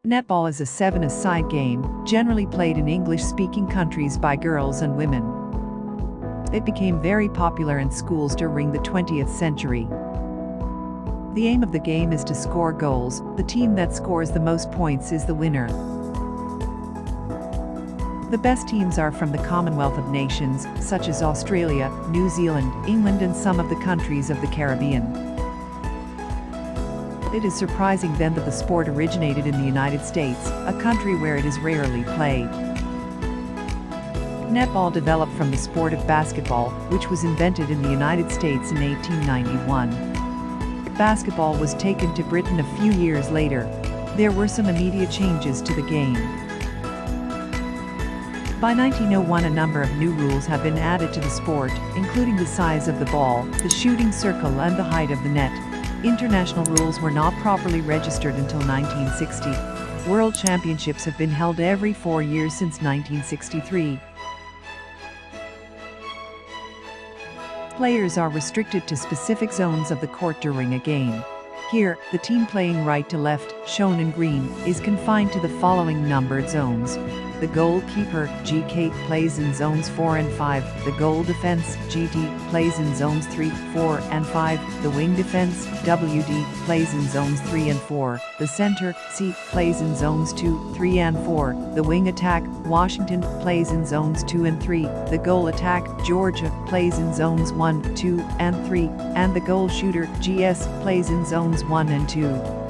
Netball is a seven-a-side game, generally played in English-speaking countries by girls and women. It became very popular in schools during the 20th century. The aim of the game is to score goals. The team that scores the most points is the winner. The best teams are from the Commonwealth of Nations, such as Australia, New Zealand, England, and some of the countries of the Caribbean. It is surprising then that the sport originated in the United States, a country where it is rarely played. Netball developed from the sport of basketball, which was invented in the United States in 1891. Basketball was taken to Britain a few years later. There were some immediate changes to the game. By 1901, a number of new rules have been added to the sport, including the size of the ball, the shooting circle, and the height of the net. International rules were not properly registered until 1960. World Championships have been held every 4 years since 1963. Players are restricted to specific zones of the court during a game. Here, the team playing right to left, shown in green, is confined to the following numbered zones. The goalkeeper, GK, plays in zones 4 and 5. The goal defense, GD, plays in zones 3, 4, and 5. The wing defense, WD, plays in zones 3 and 4. The center, C, plays in zones 2, 3, and 4. The wing attack, Washington, plays in zones 2 and 3. The goal attack, Georgia, plays in zones 1, 2, and 3. And the goal shooter, GS, plays in zones 1 and 2.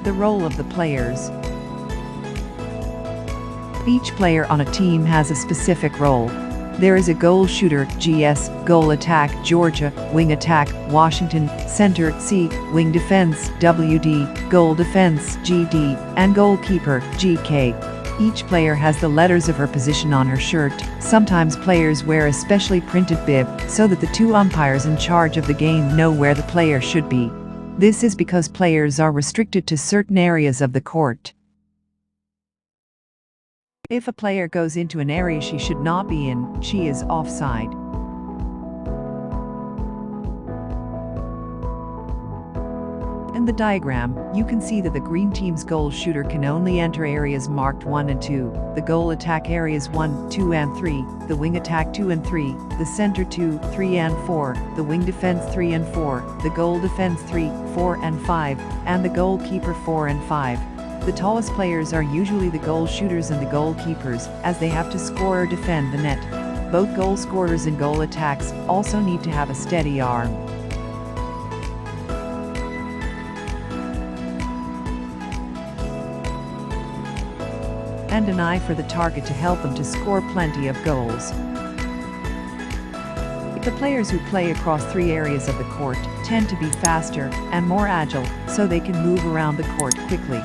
The role of the players. Each player on a team has a specific role. There is a goal shooter, GS, goal attack, Georgia, wing attack, Washington, center, C, wing defense, WD, goal defense, GD, and goalkeeper, GK. Each player has the letters of her position on her shirt. Sometimes players wear a specially printed bib, so that the two umpires in charge of the game know where the player should be. This is because players are restricted to certain areas of the court. If a player goes into an area she should not be in, she is offside. In the diagram, you can see that the green team's goal shooter can only enter areas marked 1 and 2, the goal attack areas 1, 2, and 3, the wing attack 2 and 3, the center 2, 3, and 4, the wing defense 3 and 4, the goal defense 3, 4, and 5, and the goalkeeper 4 and 5. The tallest players are usually the goal shooters and the goalkeepers, as they have to score or defend the net. Both goal scorers and goal attacks also need to have a steady arm. And an eye for the target to help them to score plenty of goals. The players who play across 3 areas of the court tend to be faster and more agile, so they can move around the court quickly.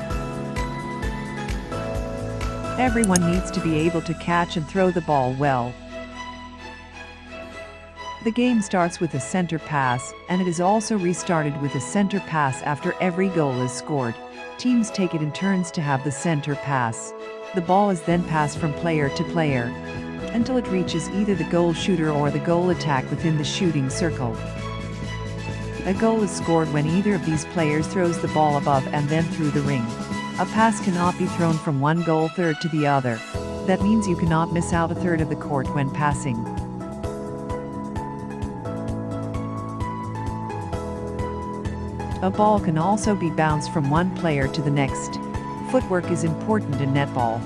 Everyone needs to be able to catch and throw the ball well. The game starts with a center pass, and it is also restarted with a center pass after every goal is scored. Teams take it in turns to have the center pass. The ball is then passed from player to player until it reaches either the goal shooter or the goal attack within the shooting circle. A goal is scored when either of these players throws the ball above and then through the ring. A pass cannot be thrown from one goal third to the other. That means you cannot miss out a third of the court when passing. A ball can also be bounced from one player to the next. Footwork is important in netball.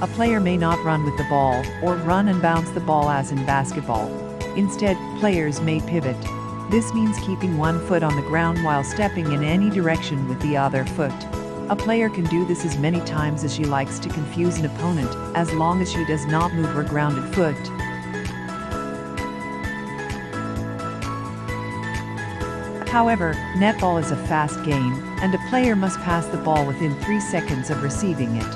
A player may not run with the ball, or run and bounce the ball as in basketball. Instead, players may pivot. This means keeping one foot on the ground while stepping in any direction with the other foot. A player can do this as many times as she likes to confuse an opponent, as long as she does not move her grounded foot. However, netball is a fast game, and a player must pass the ball within 3 seconds of receiving it.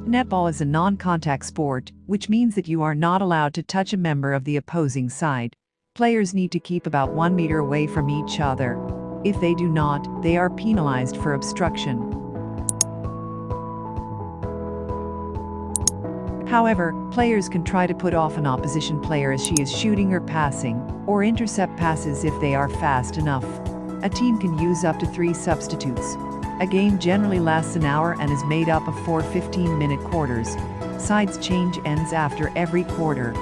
Netball is a non-contact sport, which means that you are not allowed to touch a member of the opposing side. Players need to keep about 1 meter away from each other. If they do not, they are penalized for obstruction. However, players can try to put off an opposition player as she is shooting or passing, or intercept passes if they are fast enough. A team can use up to 3 substitutes. A game generally lasts an hour and is made up of 4 15-minute quarters. Sides change ends after every quarter.